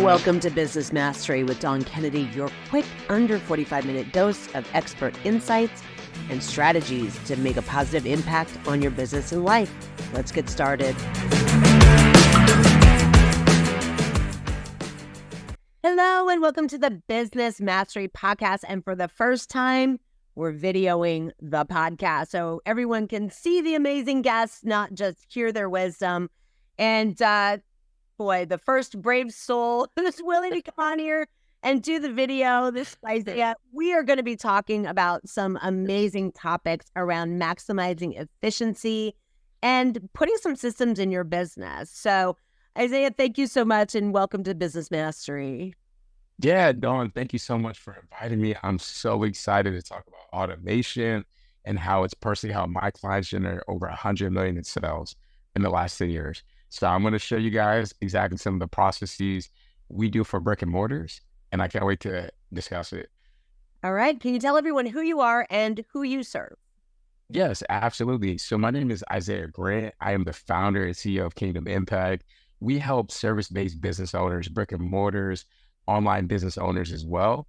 Welcome to Business Mastery with Dawn Kennedy, your quick under 45-minute dose of expert insights and strategies to make a positive impact on your business and life. Let's get started. Hello, and welcome to the Business Mastery Podcast. And for the first time, we're videoing the podcast so everyone can see the amazing guests, not just hear their wisdom. And boy, the first brave soul who's willing to come on here and do the video, this Isaiah. We are going to be talking about some amazing topics around maximizing efficiency and putting some systems in your business. So, Isaiah, thank you so much and welcome to Business Mastery. Yeah, Dawn, thank you so much for inviting me. I'm so excited to talk about automation and how it's personally how my clients generate over 100 million in sales in the last 10 years. So I'm going to show you guys exactly some of the processes we do for brick and mortars, and I can't wait to discuss it. All right. Can you tell everyone who you are and who you serve? Yes, absolutely. So my name is Isaiah Grant. I am the founder and CEO of Kingdom Impact. We help service-based business owners, brick and mortars, online business owners as well,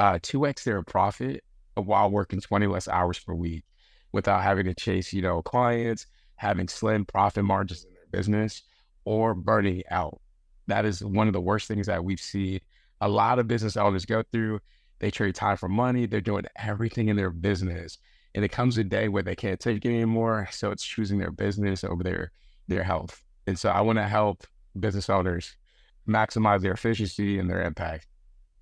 2x their profit while working 20 less hours per week without having to chase, clients, having slim profit margins in their business, or burning out. That is one of the worst things that we've seen a lot of business owners go through. They trade time for money. They're doing everything in their business. And it comes a day where they can't take it anymore. So it's choosing their business over their health. And so I want to help business owners maximize their efficiency and their impact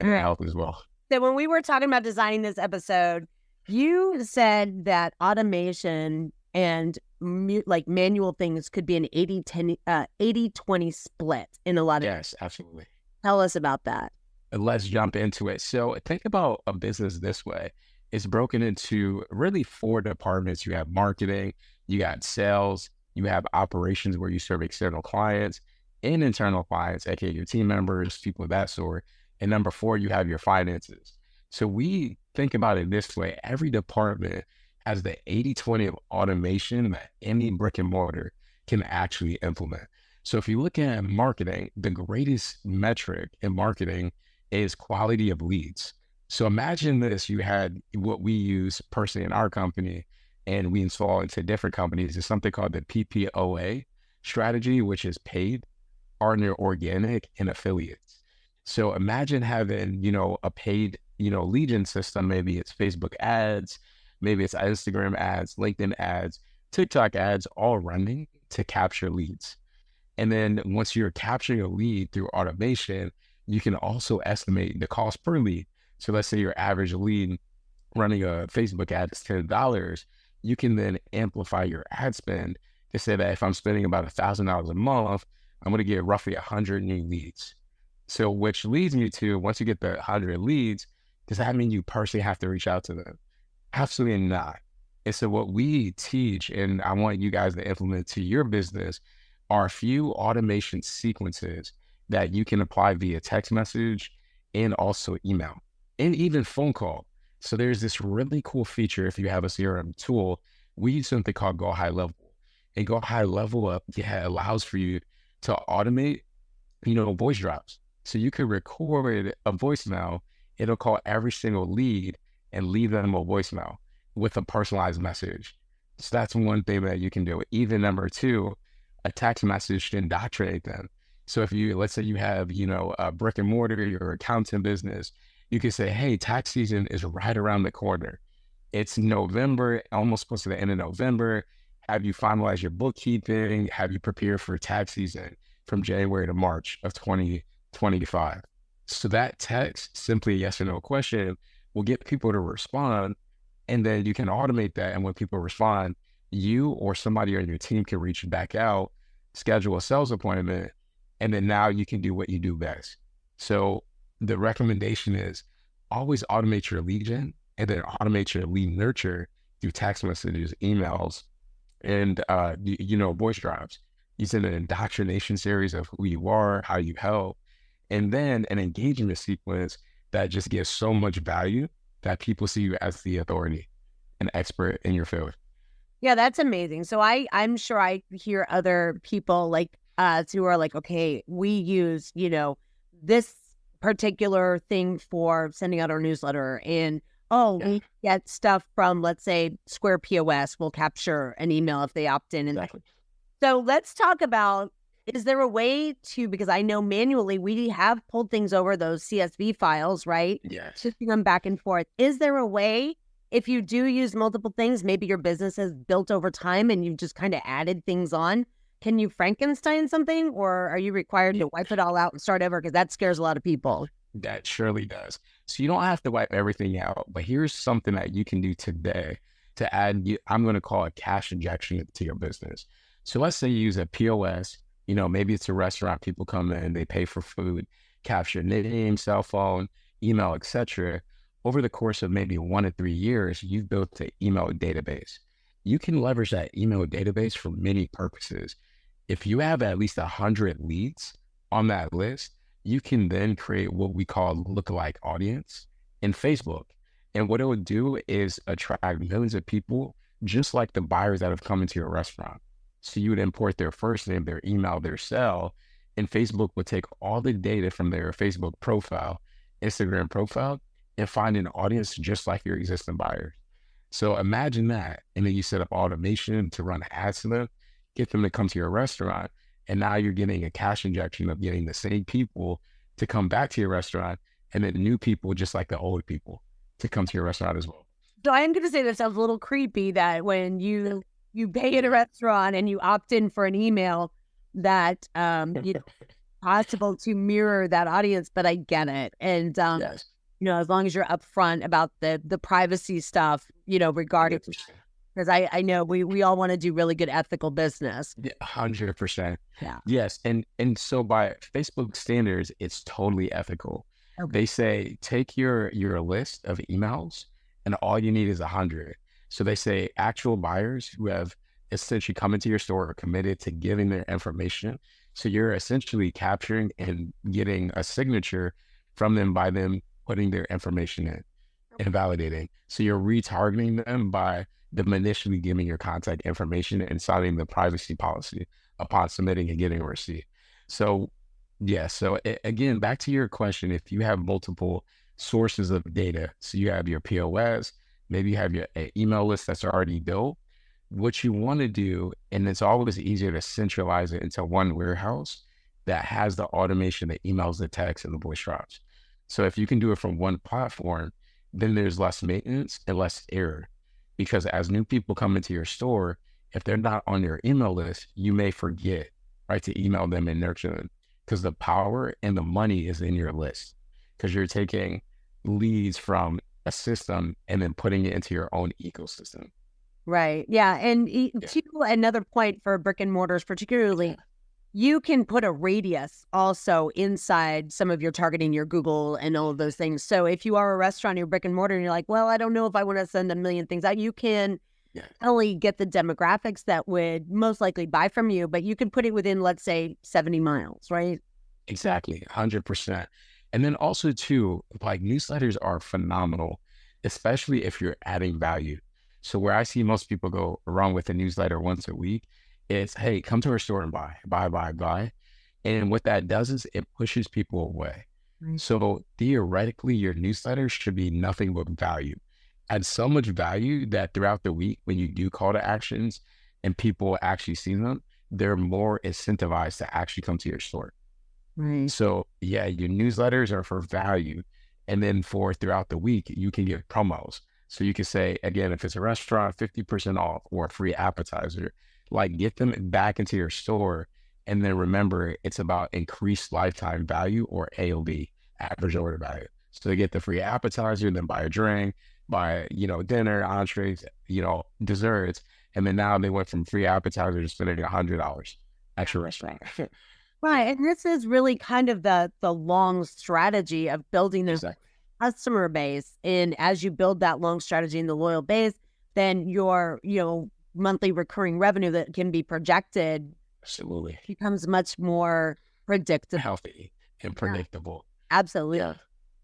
and their health as well. So when we were talking about designing this episode, you said that automation and manual things could be an 80-20 split in a lot of... Yes, absolutely. Tell us about that. Let's jump into it. So think about a business this way. It's broken into really 4 departments. You have marketing, you got sales, you have operations where you serve external clients and internal clients, aka your team members, people of that sort. And number 4, you have your finances. So we think about it this way. Every department has the 80-20 of automation that any brick and mortar can actually implement. So if you look at marketing, the greatest metric in marketing is quality of leads. So imagine this, you had what we use personally in our company and we install into different companies is something called the PPOA strategy, which is paid, partner, organic, and affiliates. So imagine having, a paid, lead gen system. Maybe it's Facebook ads, maybe it's Instagram ads, LinkedIn ads, TikTok ads, all running to capture leads. And then once you're capturing a lead through automation, you can also estimate the cost per lead. So let's say your average lead running a Facebook ad is $10. You can then amplify your ad spend to say that if I'm spending about $1,000 a month, I'm going to get roughly 100 new leads. So which leads me to, once you get the 100 leads, does that mean you personally have to reach out to them? Absolutely not. And so what we teach, and I want you guys to implement to your business, are a few automation sequences that you can apply via text message and also email and even phone call. So there's this really cool feature. If you have a CRM tool, we use something called Go High Level. And Go High Level allows for you to automate, voice drops. So you could record a voicemail. It'll call every single lead and leave them a voicemail with a personalized message. So that's one thing that you can do. Even number 2, a text message to indoctrinate them. So if let's say you have, a brick and mortar, your accounting business, you can say, hey, tax season is right around the corner. It's November, almost close to the end of November. Have you finalized your bookkeeping? Have you prepared for tax season from January to March of 2025? So that text, simply a yes or no question, will get people to respond. And then you can automate that. And when people respond, you or somebody on your team can reach back out, schedule a sales appointment, and then now you can do what you do best. So the recommendation is always automate your lead gen and then automate your lead nurture through text messages, emails, and voice drives. Using an indoctrination series of who you are, how you help, and then an engagement sequence that just gives so much value that people see you as the authority and expert in your field. Yeah, that's amazing. So I'm sure I hear other people like us who are like, okay, we use, this particular thing for sending out our newsletter, and we get stuff from, let's say, Square POS will capture an email if they opt in. And so let's talk about, is there a way to, because I know manually we have pulled things over those CSV files, right? Yes. Shifting them back and forth. Is there a way, if you do use multiple things, maybe your business has built over time and you've just kind of added things on, can you Frankenstein something, or are you required to wipe it all out and start over? Because that scares a lot of people. That surely does. So you don't have to wipe everything out, but here's something that you can do today to add, I'm going to call it cash injection to your business. So let's say you use a POS, maybe it's a restaurant, people come in, they pay for food, capture name, cell phone, email, etc. Over the course of maybe 1 to 3 years, you've built an email database. You can leverage that email database for many purposes. If you have at least 100 leads on that list, you can then create what we call lookalike audience in Facebook. And what it would do is attract millions of people, just like the buyers that have come into your restaurant. So you would import their first name, their email, their cell, and Facebook would take all the data from their Facebook profile, Instagram profile, and find an audience just like your existing buyers. So imagine that. And then you set up automation to run ads to them, get them to come to your restaurant. And now you're getting a cash injection of getting the same people to come back to your restaurant, and then new people, just like the old people, to come to your restaurant as well. So I am going to say that sounds a little creepy, that when you pay at a restaurant and you opt in for an email, that it's possible to mirror that audience, but I get it. And, Yes. As long as you're upfront about the privacy stuff, regarding, because I know we all want to do really good ethical business. 100%. Yeah. Yes. And so by Facebook standards, it's totally ethical. Okay. They say, take your list of emails and all you need is 100. So they say actual buyers who have essentially come into your store or committed to giving their information. So you're essentially capturing and getting a signature from them by them putting their information in and validating. So you're retargeting them by them initially giving your contact information and signing the privacy policy upon submitting and getting a receipt. So again, back to your question, if you have multiple sources of data, so you have your POS, maybe you have your email list that's already built, what you want to do, and it's always easier to centralize it into one warehouse that has the automation, the emails, the text, and the voice drops. So if you can do it from one platform, then there's less maintenance and less error. Because as new people come into your store, if they're not on your email list, you may forget, right, to email them and nurture them. Because the power and the money is in your list. Because you're taking leads from a system and then putting it into your own ecosystem. Right. Yeah. And to another point for brick and mortars, particularly, you can put a radius also inside some of your targeting, your Google and all of those things. So if you are a restaurant, you're brick and mortar, and you're like, well, I don't know if I want to send a million things out, you can only get the demographics that would most likely buy from you, but you can put it within, let's say, 70 miles, right? Exactly. 100%. And then also too, like newsletters are phenomenal, especially if you're adding value. So where I see most people go wrong with a newsletter once a week, it's, hey, come to our store and buy. And what that does is it pushes people away. Right. So theoretically, your newsletter should be nothing but value. Add so much value that throughout the week, when you do call to actions and people actually see them, they're more incentivized to actually come to your store. Right. So your newsletters are for value. And then for throughout the week, you can give promos. So you can say, again, if it's a restaurant, 50% off or a free appetizer, like get them back into your store. And then remember, it's about increased lifetime value, or AOV, average order value. So they get the free appetizer, then buy a drink, buy, dinner, entrees, desserts. And then now they went from free appetizer to spending $100 at your restaurant. Right. And this is really kind of the long strategy of building this customer base. And as you build that long strategy in the loyal base, then your, monthly recurring revenue that can be projected absolutely becomes much more predictable, healthy and predictable. Absolutely.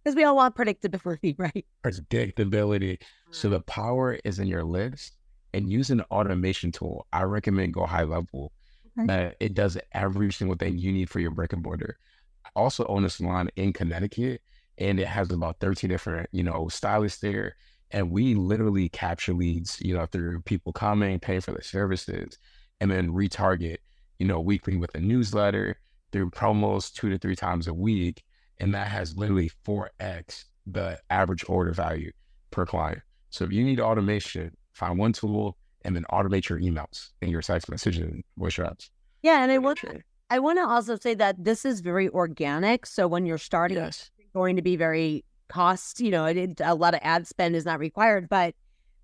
Because we all want predictability, right? Predictability. So the power is in your list, and use an automation tool. I recommend go high level. That it does every single thing you need for your brick and mortar. also own a salon in Connecticut, and it has about 13 different, stylists there. And we literally capture leads, through people coming, paying for the services, and then retarget, weekly with a newsletter, through promos 2 to 3 times a week. And that has literally 4x the average order value per client. So if you need automation, find one tool and then automate your emails and your text messages and voice drops. Yeah. And I want to also say that this is very organic. So when you're starting, Yes. it's going to be very a lot of ad spend is not required. But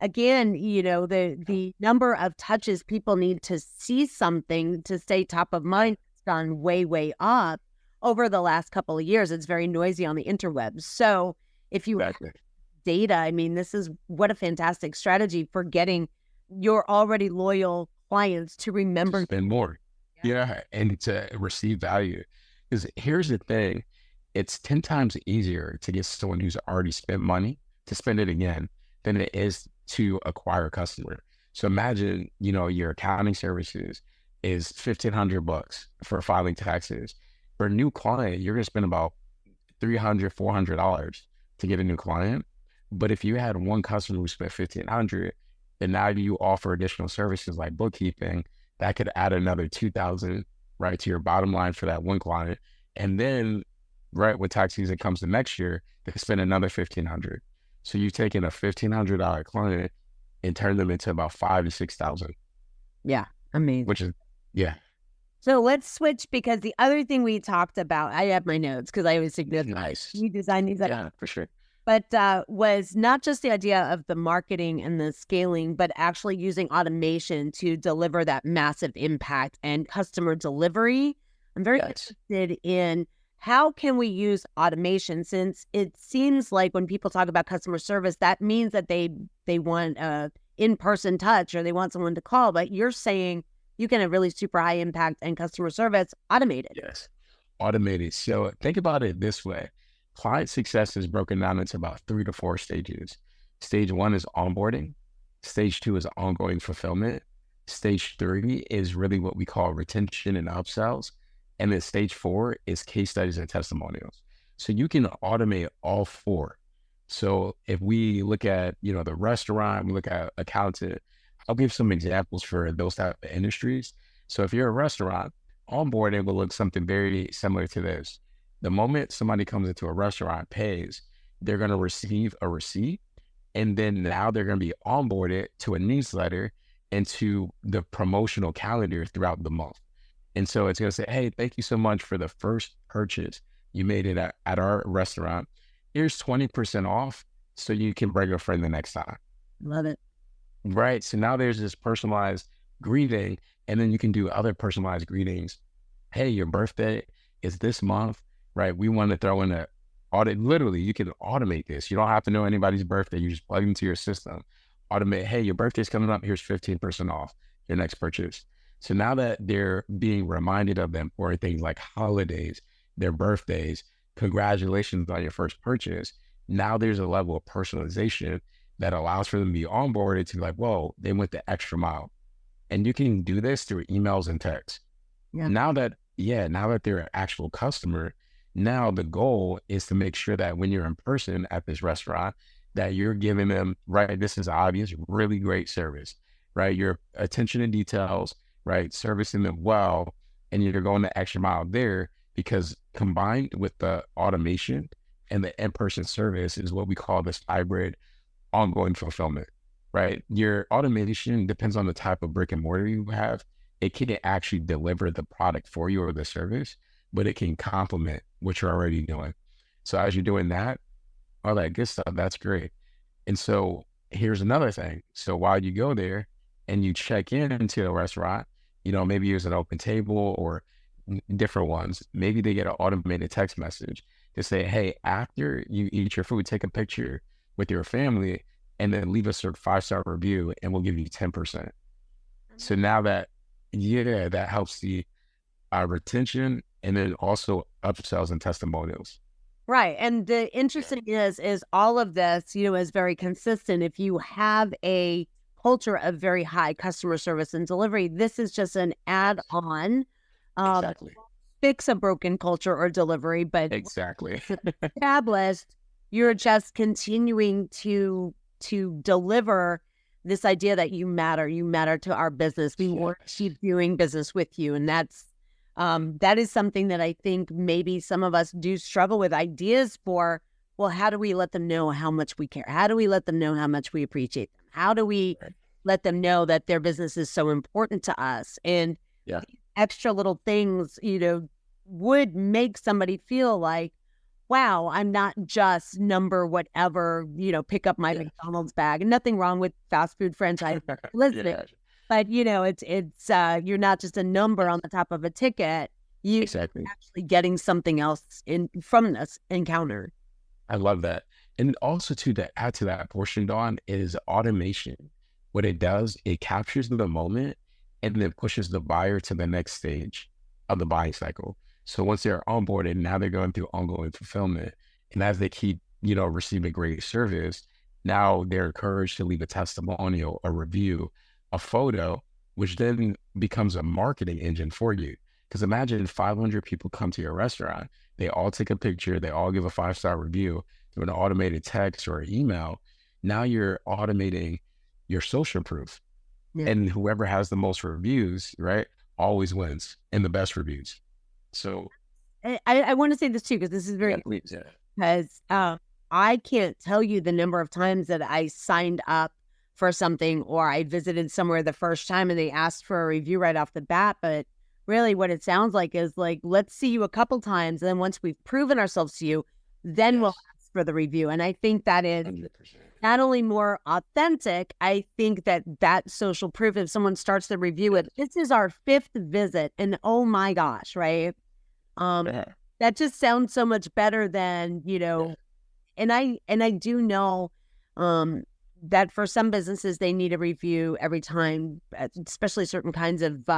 again, the number of touches people need to see something to stay top of mind has gone way, way up over the last couple of years. It's very noisy on the interwebs. So if you have data, I mean, this is what a fantastic strategy for getting your already loyal clients to remember. Spend more. Yeah. And to receive value. Because here's the thing. It's 10 times easier to get someone who's already spent money to spend it again than it is to acquire a customer. So imagine, your accounting services is $1,500 for filing taxes. For a new client, you're going to spend about $300, $400 to get a new client. But if you had one customer who spent $1,500, then now you offer additional services like bookkeeping, that could add another $2,000, right, to your bottom line for that one client. And then, right, when tax season comes the next year, they spend another $1,500. So you've taken a $1,500 client and turned them into about $5,000 to $6,000. Yeah, amazing. Which is, yeah. So let's switch, because the other thing we talked about, I have my notes because I always think that Nice. we design these. Yeah, for sure. But was not just the idea of the marketing and the scaling, but actually using automation to deliver that massive impact and customer delivery. I'm very interested in how can we use automation, since it seems like when people talk about customer service, that means that they want a in-person touch or they want someone to call. But you're saying you can have really super high impact and customer service automated. Yes, automated. So think about it this way. Client success is broken down into about 3 to 4 stages. Stage 1 is onboarding. Stage 2 is ongoing fulfillment. Stage 3 is really what we call retention and upsells. And then stage 4 is case studies and testimonials. So you can automate all 4. So if we look at, the restaurant, we look at accountant, I'll give some examples for those type of industries. So if you're a restaurant, onboarding will look something very similar to this. The moment somebody comes into a restaurant, pays, they're going to receive a receipt. And then now they're going to be onboarded to a newsletter and to the promotional calendar throughout the month. And so it's going to say, hey, thank you so much for the first purchase you made it at our restaurant. Here's 20% off so you can bring a friend the next time. Love it. Right. So now there's this personalized greeting, and then you can do other personalized greetings. Hey, your birthday is this month, right? We want to throw in a audit. Literally, you can automate this. You don't have to know anybody's birthday. You just plug into your system. Automate, hey, your birthday's coming up. Here's 15% off your next purchase. So now that they're being reminded of the important things like holidays, their birthdays, congratulations on your first purchase, now there's a level of personalization that allows for them to be onboarded to be like, whoa, they went the extra mile. And you can do this through emails and texts. Yeah. Now that they're an actual customer, now the goal is to make sure that when you're in person at this restaurant, that you're giving them, right, this is obvious, really great service, right? Your attention to details, right? Servicing them well, and you're going the extra mile there, because combined with the automation and the in-person service is what we call this hybrid ongoing fulfillment, right? Your automation depends on the type of brick and mortar you have. It can actually deliver the product for you or the service, but it can complement what you're already doing. So as you're doing that, all that good stuff, that's great. And so here's another thing. So while you go there and you check in into a restaurant, maybe use an open table or different ones, maybe they get an automated text message to say, hey, after you eat your food, take a picture with your family and then leave us a 5-star review and we'll give you 10%. So now that helps the retention and then also upsells and testimonials. Right. And the interesting is all of this, is very consistent. If you have a culture of very high customer service and delivery, this is just an add-on. Exactly. fix a broken culture or delivery, but Exactly. established, you're just continuing to deliver this idea that you matter to our business. We want to keep doing business with you. And that is something that I think maybe some of us do struggle with ideas for. Well, how do we let them know how much we care? How do we let them know how much we appreciate them? How do we let them know that their business is so important to us? And extra little things, would make somebody feel like, wow, I'm not just number whatever, pick up my McDonald's bag. And nothing wrong with fast food franchise listening. But, it's you're not just a number on the top of a ticket. You're actually getting something else from this encounter. I love that. And also to add to that portion, Dawn, is automation. What it does, it captures the moment and then pushes the buyer to the next stage of the buying cycle. So once they're onboarded, now they're going through ongoing fulfillment. And as they keep, receiving great service, now they're encouraged to leave a testimonial, a review, a photo, which then becomes a marketing engine for you. Because imagine 500 people come to your restaurant, they all take a picture, they all give a 5-star review through an automated text or email. Now you're automating your social proof. And whoever has the most reviews, right, always wins in the best reviews. So I want to say this too, because this is very important. Because I can't tell you the number of times that I signed up for something or I visited somewhere the first time and they asked for a review right off the bat. But really what it sounds like is like, let's see you a couple times. And then once we've proven ourselves to you, then we'll ask for the review. And I think that is 100%. Not only more authentic, I think that social proof, if someone starts the review with, this is our 5th visit, and oh my gosh, right? That just sounds so much better than, and I do know that for some businesses, they need a review every time, especially certain kinds of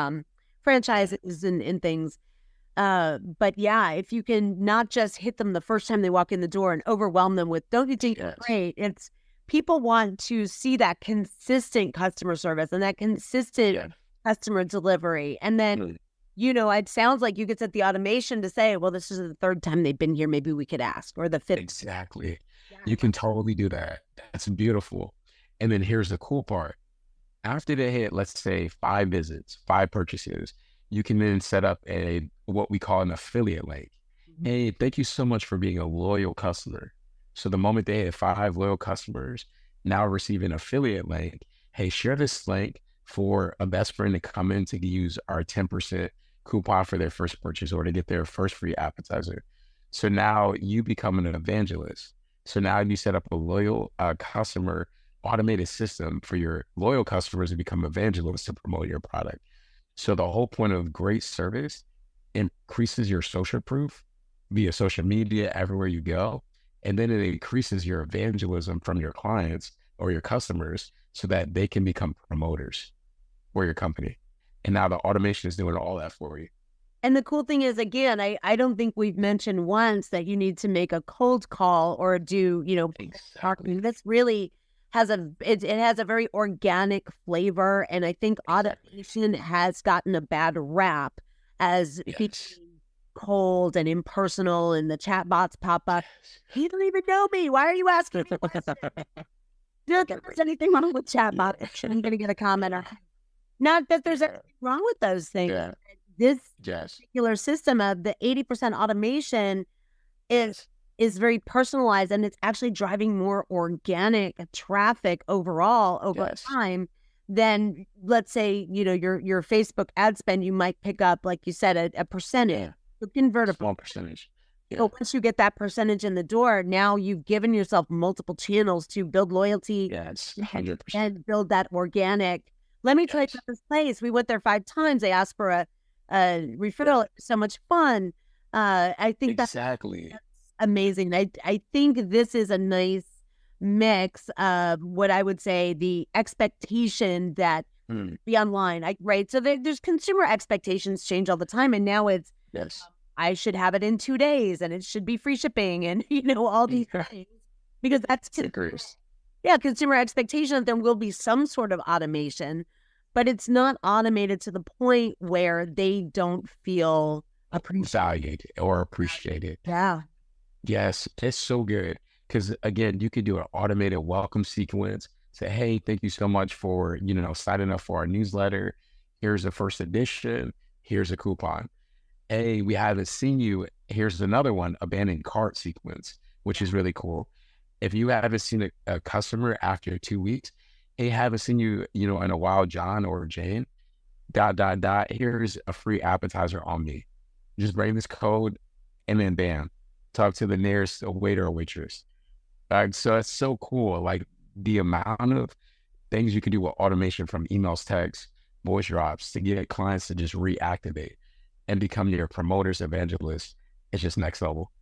franchises and things. But yeah, if you can not just hit them the first time they walk in the door and overwhelm them with, don't you think you're great? It's people want to see that consistent customer service and that consistent customer delivery. And then, it sounds like you could set the automation to say, well, this is the 3rd time they've been here. Maybe we could ask, or the 5th. Exactly. You can totally do that. That's beautiful. And then here's the cool part. After they hit, let's say 5 visits, 5 purchases, you can then set up what we call an affiliate link. Hey, thank you so much for being a loyal customer. So the moment they hit 5 loyal customers, now receive an affiliate link. Hey, share this link for a best friend to come in to use our 10% coupon for their first purchase or to get their first free appetizer. So now you become an evangelist. So now you set up a loyal customer automated system for your loyal customers to become evangelists to promote your product. So the whole point of great service increases your social proof via social media everywhere you go. And then it increases your evangelism from your clients or your customers so that they can become promoters for your company. And now the automation is doing all that for you. And the cool thing is, again, I don't think we've mentioned once that you need to make a cold call or do, marketing. This really has it has a very organic flavor. And I think automation has gotten a bad rap as being cold and impersonal, and the chat bots pop up. You don't even know me. Why are you asking me questions? Not that there's anything wrong with chat bots. I'm going to get a comment. Not that there's anything wrong with those things. This particular system of the 80% automation is very personalized, and it's actually driving more organic traffic overall over time than, let's say, your Facebook ad spend. You might pick up, like you said, a percentage. You convert a small percentage. But once you get that percentage in the door, now you've given yourself multiple channels to build loyalty. Yes, 100%. And build that organic. Let me tell you about this place. We went there 5 times. They asked for a referral. It was so much fun. I think that's amazing. I think this is a nice mix of what I would say the expectation that be online, right? So there's consumer expectations change all the time, and now it's I should have it in 2 days, and it should be free shipping, and all these things, because that's consumer expectation that there will be some sort of automation, but it's not automated to the point where they don't feel valued or appreciated. Yeah. Yes, it's so good. Because again, you could do an automated welcome sequence. Say, hey, thank you so much for, signing up for our newsletter. Here's the first edition. Here's a coupon. Hey, we haven't seen you. Here's another one, abandoned cart sequence, which is really cool. If you haven't seen a customer after 2 weeks, hey, haven't seen you, in a while, John or Jane, ... Here's a free appetizer on me. Just bring this code and then bam, talk to the nearest waiter or waitress. So it's so cool. Like the amount of things you can do with automation, from emails, texts, voice drops, to get clients to just reactivate and become your promoters, evangelists. It's just next level.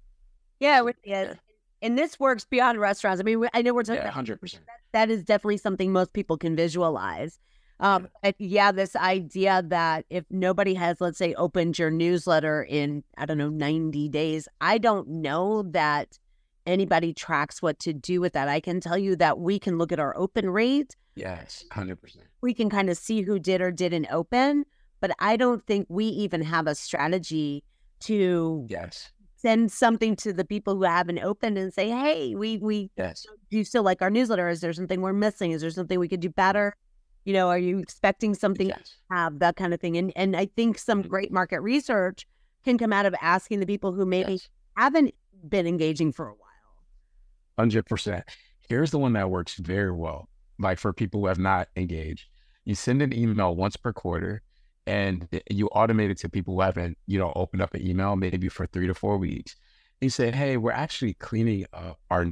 Yeah, it really is. And this works beyond restaurants. I mean, I know we're talking about 100%. that is definitely something most people can visualize. But this idea that if nobody has, let's say, opened your newsletter in, 90 days, I don't know that anybody tracks what to do with that. I can tell you that we can look at our open rate. Yes, 100%. We can kind of see who did or didn't open, but I don't think we even have a strategy to send something to the people who haven't opened and say, hey, we do you still like our newsletter? Is there something we're missing? Is there something we could do better? Are you expecting something to have that kind of thing? And I think some great market research can come out of asking the people who maybe haven't been engaging for a while. 100%. Here's the one that works very well. Like for people who have not engaged, you send an email once per quarter and you automate it to people who haven't, opened up an email maybe for 3 to 4 weeks. You say, hey, we're actually cleaning up our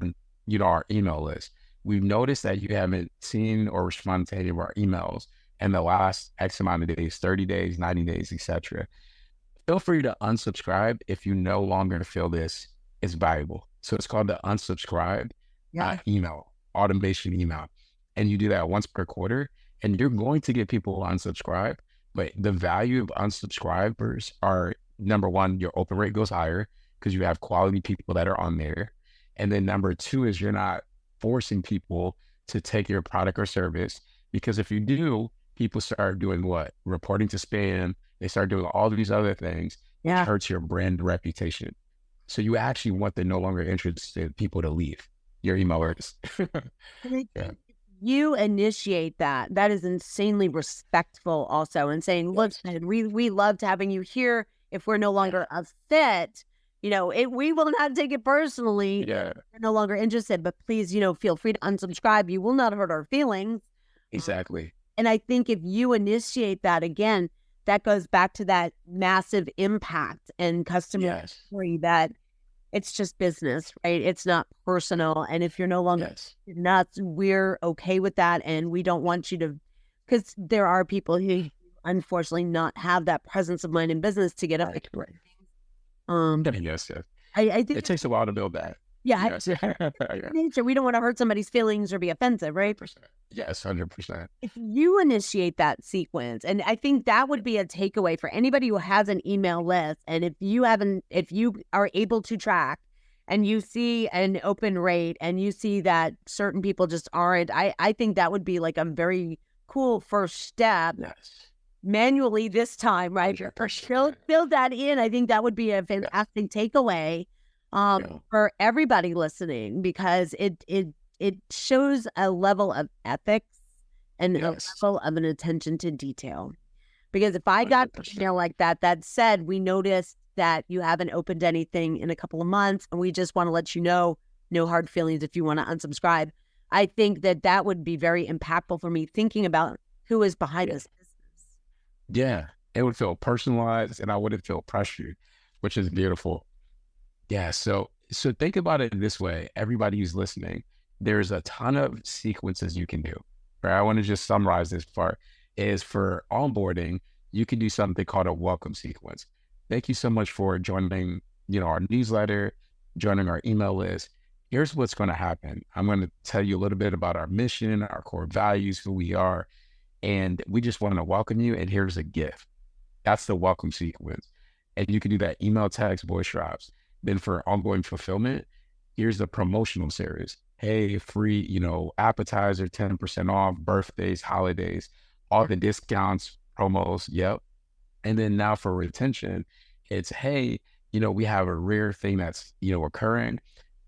email list. We've noticed that you haven't seen or responded to any of our emails in the last X amount of days, 30 days, 90 days, etc. Feel free to unsubscribe if you no longer feel this is valuable. So it's called the unsubscribe email, automation email. And you do that once per quarter, and you're going to get people who unsubscribe. But the value of unsubscribers are, number one, your open rate goes higher because you have quality people that are on there. And then number two is you're not forcing people to take your product or service, because if you do, people start doing what? Reporting to spam. They start doing all of these other things, which hurts your brand reputation. So you actually want the no longer interested people to leave your email list. You initiate that. That is insanely respectful also, and saying, look, we loved having you here. If we're no longer a fit, we will not take it personally. We're no longer interested, but please, feel free to unsubscribe. You will not hurt our feelings. Exactly. And I think if you initiate that, again, that goes back to that massive impact and customer story that it's just business, right? It's not personal. And if you're no longer nuts, we're okay with that. And we don't want you to, because there are people who unfortunately not have that presence of mind in business to get up. Right. Yes. I think it takes a while to build that. Yeah. Nature, we don't want to hurt somebody's feelings or be offensive, right? 100%. Yes, 100%. If you initiate that sequence, and I think that would be a takeaway for anybody who has an email list, and if you are able to track and you see an open rate and you see that certain people just aren't, I think that would be like a very cool first step. Manually this time, right? Build that in. I think that would be a fantastic takeaway for everybody listening, because it shows a level of ethics and a level of an attention to detail. Because if I got an email like that said, we noticed that you haven't opened anything in a couple of months, and we just want to let you know, no hard feelings if you want to unsubscribe. I think that would be very impactful for me, thinking about who is behind this business. Yeah, it would feel personalized, and I wouldn't feel pressured, which is beautiful. Yeah, so think about it this way. Everybody who's listening, there's a ton of sequences you can do. Right? I want to just summarize this part. Is for onboarding, you can do something called a welcome sequence. Thank you so much for joining, our newsletter, joining our email list. Here's what's going to happen. I'm going to tell you a little bit about our mission, our core values, who we are, and we just want to welcome you, and here's a gift. That's the welcome sequence. And you can do that email, text, voice drops. Then for ongoing fulfillment, here's the promotional series. Hey, free, appetizer, 10% off, birthdays, holidays, all the discounts, promos. Yep. And then now for retention, It's, hey, we have a rare thing that's, occurring,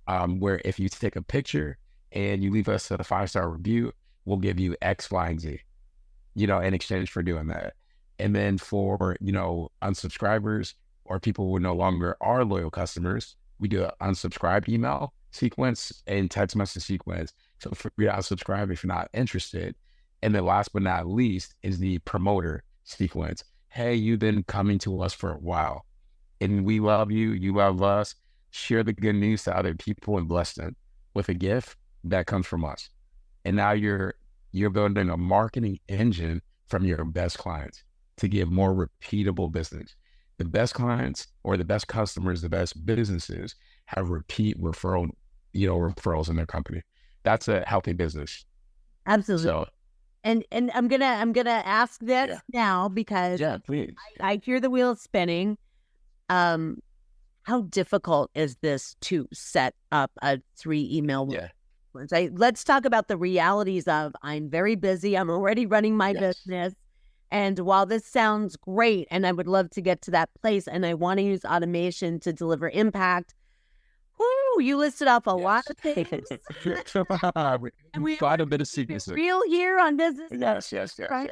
where if you take a picture and you leave us a 5-star review, we'll give you X, Y, and Z, in exchange for doing that. And then for, unsubscribers or people who no longer are loyal customers, we do an unsubscribe email sequence and text message sequence. So for you to unsubscribe if you're not interested. And then last but not least is the promoter sequence. Hey, you've been coming to us for a while and we love you. You love us. Share the good news to other people and bless them with a gift that comes from us. And now you're building a marketing engine from your best clients to get more repeatable business. The best clients or the best customers, the best businesses have repeat referrals in their company. That's a healthy business. Absolutely. So, and I'm gonna ask this now because please. I hear the wheels spinning. How difficult is this to set up a 3 email? Let's talk about the realities of I'm very busy. I'm already running my business. And while this sounds great, and I would love to get to that place, and I want to use automation to deliver impact, you listed off a lot of things. And we got a bit of secrets. Real here on business. Yes. Right?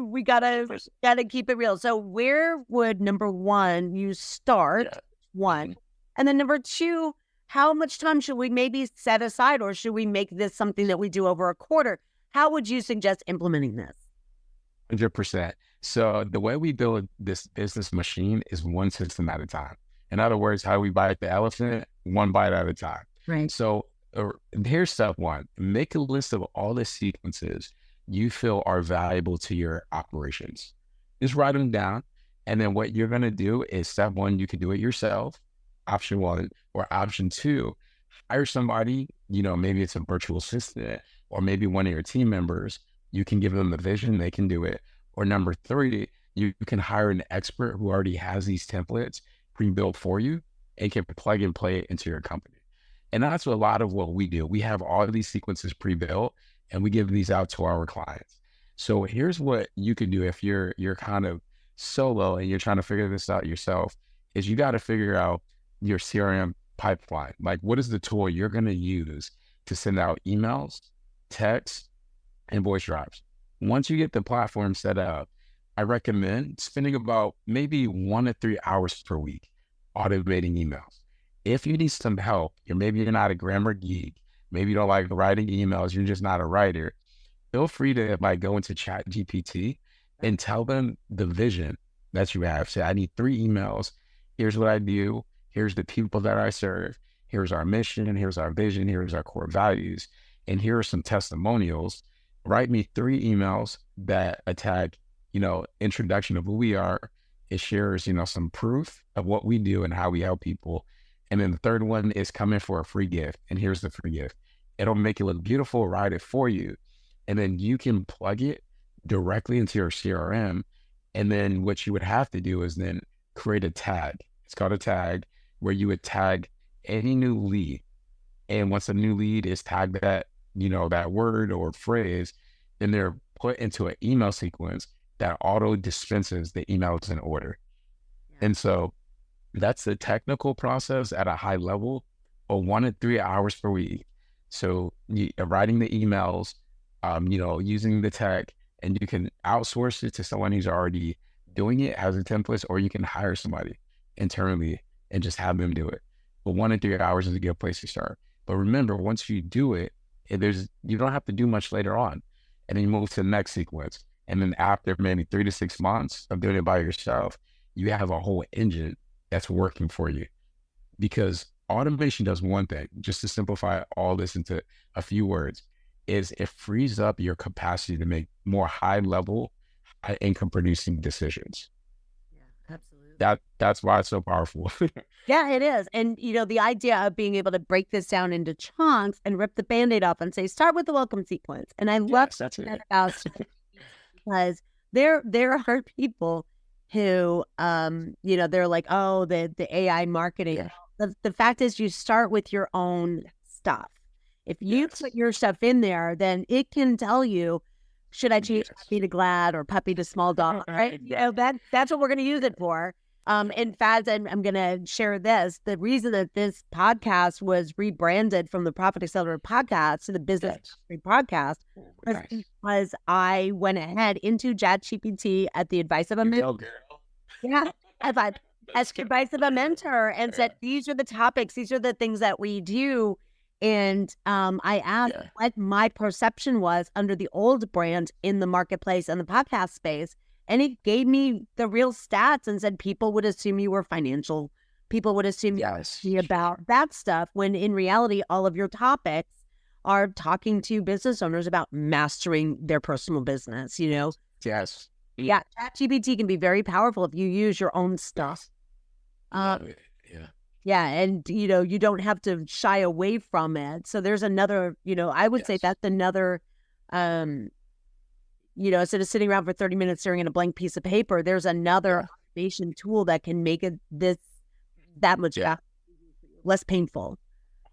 We gotta keep it real. So where would number 1 you start? One, and then number 2, how much time should we maybe set aside, or should we make this something that we do over a quarter? How would you suggest implementing this? 100%. So the way we build this business machine is one system at a time. In other words, how we bite the elephant, one bite at a time. Right. So here's step 1. Make a list of all the sequences you feel are valuable to your operations. Just write them down. And then what you're going to do is step 1, you can do it yourself, option 1, or option 2, hire somebody, maybe it's a virtual assistant or maybe one of your team members. You can give them the vision, they can do it. Or number 3, you can hire an expert who already has these templates pre-built for you and can plug and play it into your company. And that's a lot of what we do. We have all of these sequences pre-built and we give these out to our clients. So here's what you can do if you're kind of solo and you're trying to figure this out yourself, is you got to figure out your CRM pipeline. Like, what is the tool you're going to use to send out emails, texts, and voice drives? Once you get the platform set up, I recommend spending about maybe 1 to 3 hours per week automating emails. If you need some help, maybe you're not a grammar geek, maybe you don't like writing emails, you're just not a writer, feel free to go into ChatGPT and tell them the vision that you have. Say, I need 3 emails. Here's what I do. Here's the people that I serve. Here's our mission. Here's our vision. Here's our core values. And here are some testimonials. Write me 3 emails that attack, introduction of who we are. It shares, some proof of what we do and how we help people. And then the third one is come in for a free gift. And here's the free gift. It'll make it look beautiful, write it for you. And then you can plug it directly into your CRM. And then what you would have to do is then create a tag. It's called a tag, where you would tag any new lead. And once a new lead is tagged that, that word or phrase, then they're put into an email sequence that auto dispenses the emails in order. Yeah. And so that's the technical process at a high level, or 1 to 3 hours per week. So writing the emails, using the tech, and you can outsource it to someone who's already doing it, has the templates, or you can hire somebody internally and just have them do it. But 1 to 3 hours is a good place to start. But remember, once you do it, you don't have to do much later on. And then you move to the next sequence. And then after maybe 3 to 6 months of doing it by yourself, you have a whole engine that's working for you. Because automation does one thing, just to simplify all this into a few words, is it frees up your capacity to make more high-level, high-income producing decisions. Yeah, absolutely. That's why it's so powerful. Yeah, it is. And, the idea of being able to break this down into chunks and rip the Band-Aid off and say, start with the welcome sequence. And I love that about because there are people who, they're like, oh, the AI marketing. Yeah. The fact is you start with your own stuff. If you put your stuff in there, then it can tell you, should I change puppy to glad or puppy to small dog, right? That's what we're going to use it for. In fact, I'm going to share this. The reason that this podcast was rebranded from the Profit Accelerator podcast to the Business Podcast was because I went ahead into ChatGPT at the advice of a mentor. Yeah, as advice of a mentor, and said, these are the topics, these are the things that we do. And I asked what my perception was under the old brand in the marketplace and the podcast space. And it gave me the real stats and said people would assume you were financial. People would assume you about that stuff, when in reality, all of your topics are talking to business owners about mastering their personal business, you know? Yes. Yeah, ChatGPT can be very powerful if you use your own stuff. Yeah, and, you know, you don't have to shy away from it. So there's another, you know, I would say that's another, you know, instead of sitting around for 30 minutes staring at a blank piece of paper, there's another automation tool that can make it that much less painful.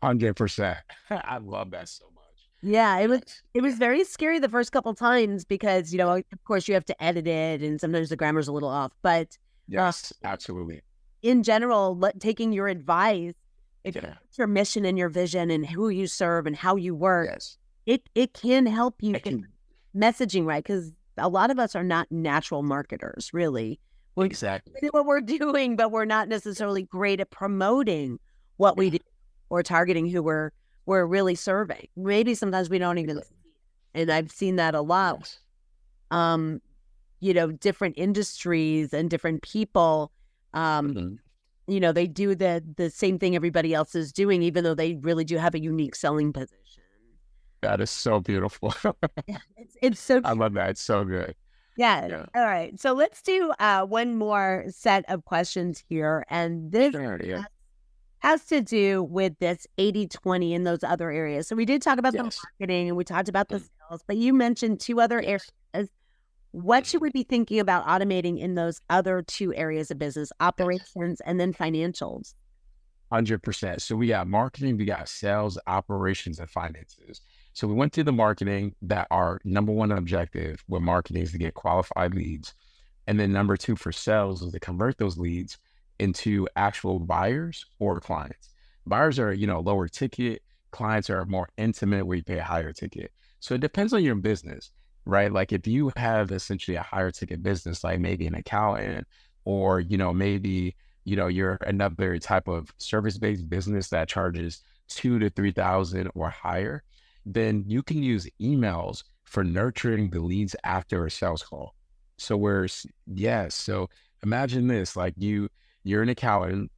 100%. I love that so much. Yeah, it was very scary the first couple times because, you know, of course you have to edit it and sometimes the grammar's a little off, but yes, absolutely. In general, taking your advice, if it's your mission and your vision and who you serve and how you work, it can help you get messaging right, because a lot of us are not natural marketers, really. We're good at what we're doing, but we're not necessarily great at promoting what we do or targeting who we're really serving. Maybe sometimes we don't even see it. And I've seen that a lot. You know, different industries and different people, you know, they do the same thing everybody else is doing, even though they really do have a unique selling position. That is so beautiful. It's so I love that. It's so good. Yeah. All right. So let's do one more set of questions here. And this has to do with this 80-20 in those other areas. So we did talk about the marketing and we talked about the sales, but you mentioned two other areas. What should we be thinking about automating in those other two areas of business, operations and then financials? 100%. So we got marketing, we got sales, operations, and finances. So we went through the marketing, that our number one objective with marketing is to get qualified leads. And then number two for sales is to convert those leads into actual buyers or clients. Buyers are, you know, lower ticket. Clients are more intimate, where you pay a higher ticket. So it depends on your business, right? Like if you have essentially a higher ticket business, like maybe an accountant, or, you know, maybe, you know, you're another type of service-based business that charges $2,000 to $3,000 or higher, then you can use emails for nurturing the leads after a sales call. So so imagine this, like you're an accountant,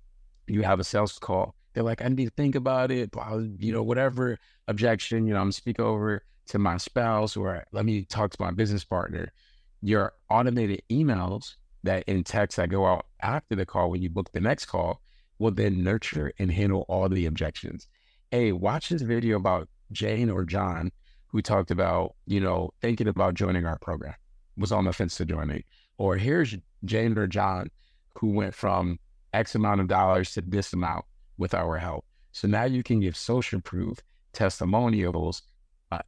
you have a sales call. They're like, I need to think about it, you know, whatever objection, you know, I'm speaking over to my spouse, or let me talk to my business partner. Your automated emails that in text that go out after the call, when you book the next call, will then nurture and handle all the objections. Hey, watch this video about Jane or John, who talked about, you know, thinking about joining our program, was on the fence to joining. Or here's Jane or John, who went from X amount of dollars to this amount with our help. So now you can give social proof, testimonials,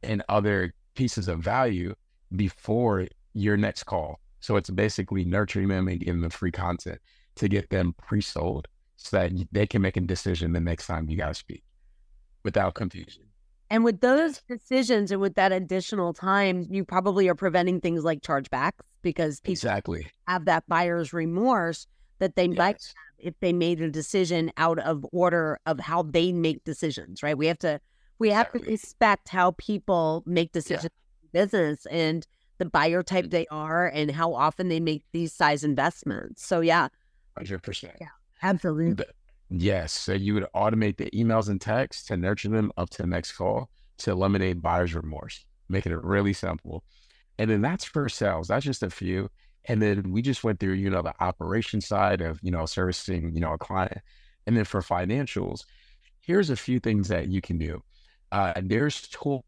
and other pieces of value before your next call. So it's basically nurturing them and giving them free content to get them pre-sold so that they can make a decision the next time you guys speak without confusion. And with those decisions and with that additional time, you probably are preventing things like chargebacks, because people have that buyer's remorse that they might have if they made a decision out of order of how they make decisions, right? We have to respect how people make decisions in business and the buyer type they are and how often they make these size investments. So 100%. Yeah, absolutely. Yes. So you would automate the emails and texts to nurture them up to the next call to eliminate buyer's remorse, making it really simple. And then that's for sales. That's just a few. And then we just went through, you know, the operation side of, you know, servicing, you know, a client. And then for financials, here's a few things that you can do. There's tool,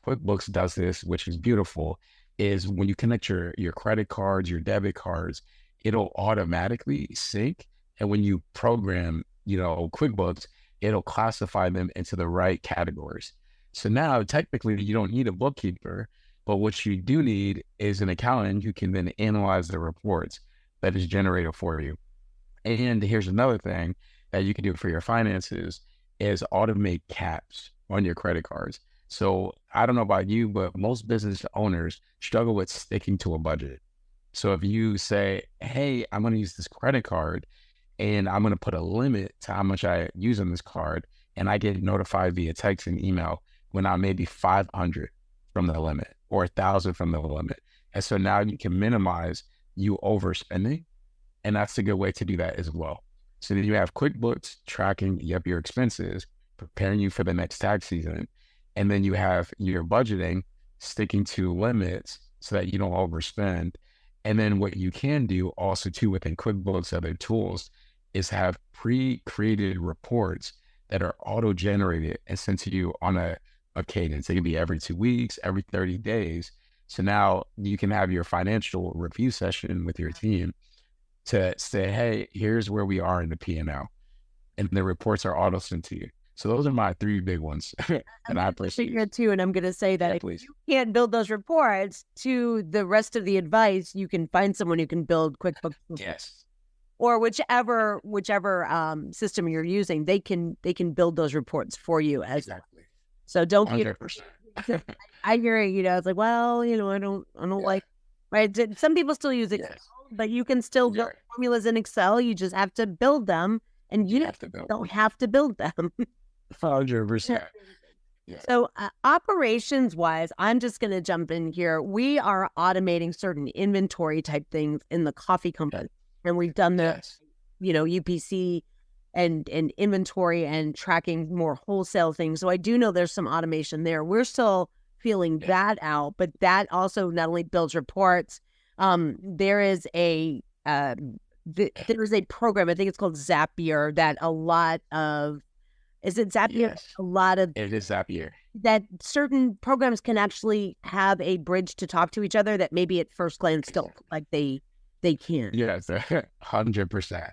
QuickBooks does this, which is beautiful, is when you connect your credit cards, your debit cards, it'll automatically sync. And when you program, you know, QuickBooks, it'll classify them into the right categories. So now technically you don't need a bookkeeper, but what you do need is an accountant who can then analyze the reports that is generated for you. And here's another thing that you can do for your finances is automate caps on your credit cards. So I don't know about you, but most business owners struggle with sticking to a budget. So if you say, hey, I'm going to use this credit card and I'm going to put a limit to how much I use on this card, and I get notified via text and email when I'm maybe 500 from the limit or 1,000 from the limit. And so now you can minimize you overspending. And that's a good way to do that as well. So then you have QuickBooks tracking your expenses, preparing you for the next tax season. And then you have your budgeting, sticking to limits so that you don't overspend. And then what you can do also too within QuickBooks, other tools, is have pre-created reports that are auto-generated and sent to you on a cadence. It can be every 2 weeks, every 30 days. So now you can have your financial review session with your team to say, hey, here's where we are in the P&L. And the reports are auto sent to you. So those are my 3 big ones that I perceive. Too, and I'm going to say that if you can't build those reports to the rest of the advice, you can find someone who can build QuickBooks. Yes. Or whichever system you're using, they can build those reports for you as exactly. So don't 100%. I hear it, it's like, well, I don't like, right? Some people still use Excel, but you can still build formulas in Excel. You just have to build them, and you don't have to build them. 100%. Yeah. So operations wise, I'm just going to jump in here. We are automating certain inventory type things in the coffee company, and we've done the, UPC and inventory and tracking more wholesale things. So I do know there's some automation there. We're still feeling that out, but that also not only builds reports. There is a program, I think it's called Zapier, that a lot of, is it Zapier? Yes. A lot of it is Zapier. That certain programs can actually have a bridge to talk to each other that maybe at first glance don't like they can't. Yes, 100%.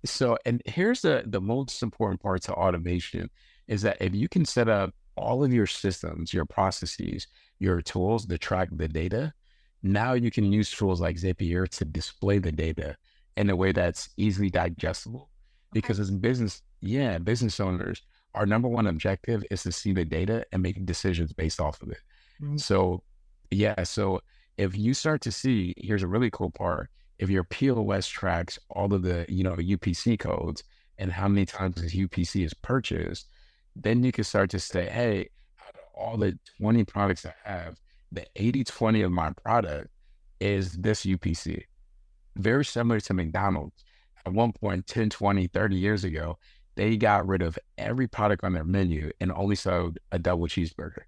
So, and here's the most important part to automation is that if you can set up all of your systems, your processes, your tools to track the data, now you can use tools like Zapier to display the data in a way that's easily digestible. Because as business owners, our number one objective is to see the data and make decisions based off of it. Mm-hmm. So if you start to see, here's a really cool part. If your POS tracks all of the, UPC codes and how many times this UPC is purchased, then you can start to say, hey, out of all the 20 products I have, the 80-20 of my product is this UPC. Very similar to McDonald's. At one point, 10, 20, 30 years ago, they got rid of every product on their menu and only sold a double cheeseburger.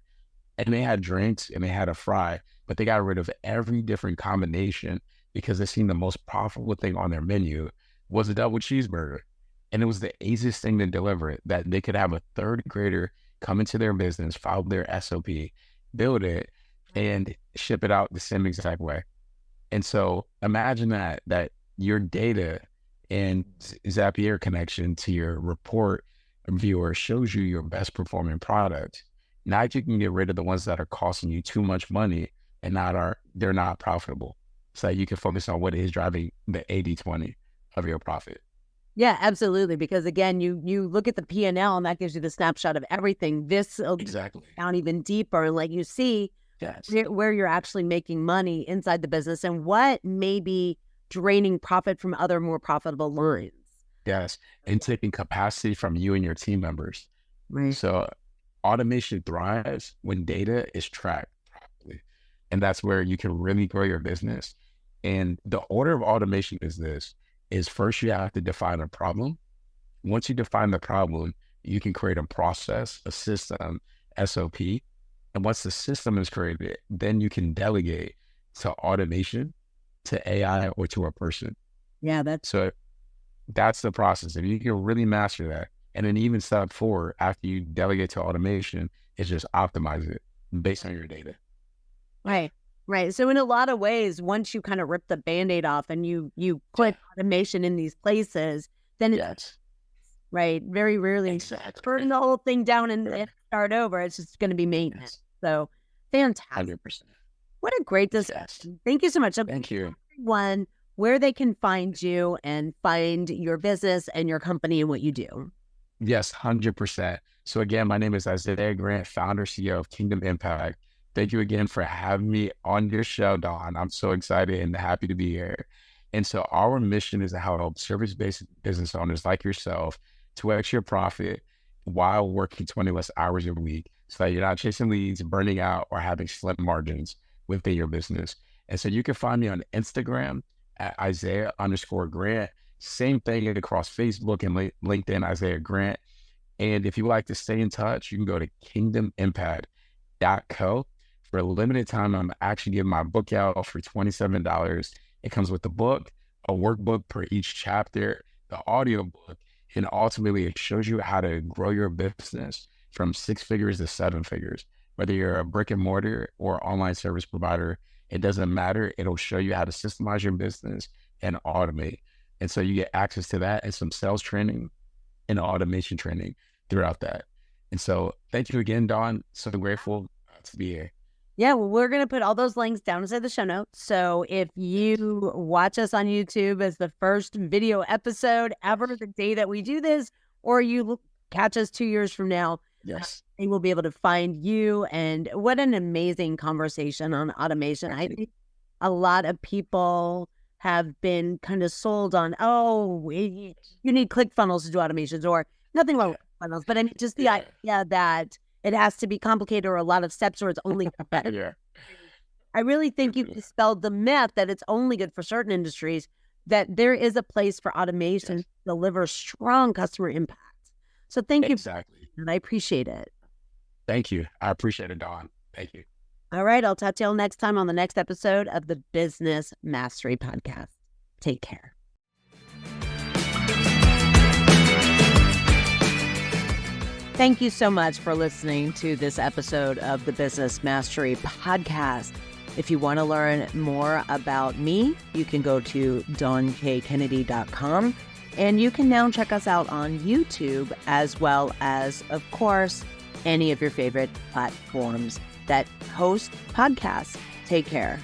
And they had drinks and they had a fry, but they got rid of every different combination because they seen the most profitable thing on their menu was a double cheeseburger. And it was the easiest thing to deliver it, that they could have a third grader come into their business, follow their SOP, build it, and ship it out the same exact way. And so imagine that your data and Zapier connection to your report viewer shows you your best performing product. Now you can get rid of the ones that are costing you too much money and they're not profitable. So that you can focus on what is driving the 80-20 of your profit. Yeah, absolutely. Because again, you look at the P&L and that gives you the snapshot of everything. This exactly down even deeper and like you see where you're actually making money inside the business and what may be draining profit from other more profitable lines. Yes, and taking capacity from you and your team members. Right. So automation thrives when data is tracked properly. And that's where you can really grow your business. And the order of automation is first you have to define a problem. Once you define the problem, you can create a process, a system, SOP. And once the system is created, then you can delegate to automation, to AI, or to a person. Yeah, that's the process. If you can really master that, and then even step 4 after you delegate to automation is just optimize it based on your data. Right. So in a lot of ways, once you kind of rip the Band-Aid off and you put automation in these places, then it's right. Very rarely burn the whole thing down and start over. It's just going to be maintenance. So fantastic. 100%. What a great discussion. Thank you so much. Thank you. Everyone where they can find you and find your business and your company and what you do. Yes, 100%. So again, my name is Isaiah Grant, founder, CEO of Kingdom Impact. Thank you again for having me on your show, Dawn. I'm so excited and happy to be here. And so our mission is to help service-based business owners like yourself to extra profit while working 20 less hours a week so that you're not chasing leads, burning out, or having slim margins within your business. And so you can find me on Instagram at Isaiah_Grant. Same thing across Facebook and LinkedIn, Isaiah Grant. And if you would like to stay in touch, you can go to kingdomimpact.co. For a limited time, I'm actually giving my book out for $27. It comes with the book, a workbook per each chapter, the audio book, and ultimately it shows you how to grow your business from 6 figures to 7 figures. Whether you're a brick and mortar or online service provider, it doesn't matter. It'll show you how to systemize your business and automate. And so you get access to that and some sales training and automation training throughout that. And so thank you again, Dawn. So grateful to be here. Yeah, well, we're going to put all those links down inside the show notes. So if you watch us on YouTube as the first video episode ever, the day that we do this, or you catch us 2 years from now, yes, they will be able to find you. And what an amazing conversation on automation. I think a lot of people have been kind of sold on, you need ClickFunnels to do automations, or nothing wrong with funnels, but I mean, just the idea that it has to be complicated or a lot of steps, or it's only better. Yeah. I really think you dispelled the myth that it's only good for certain industries, that there is a place for automation to deliver strong customer impact. So thank you. Exactly. And I appreciate it. Thank you. I appreciate it, Dawn. Thank you. All right. I'll talk to y'all next time on the next episode of the Business Mastery Podcast. Take care. Thank you so much for listening to this episode of the Business Mastery Podcast. If you want to learn more about me, you can go to dawnkennedy.com, and you can now check us out on YouTube, as well as, of course, any of your favorite platforms that host podcasts. Take care.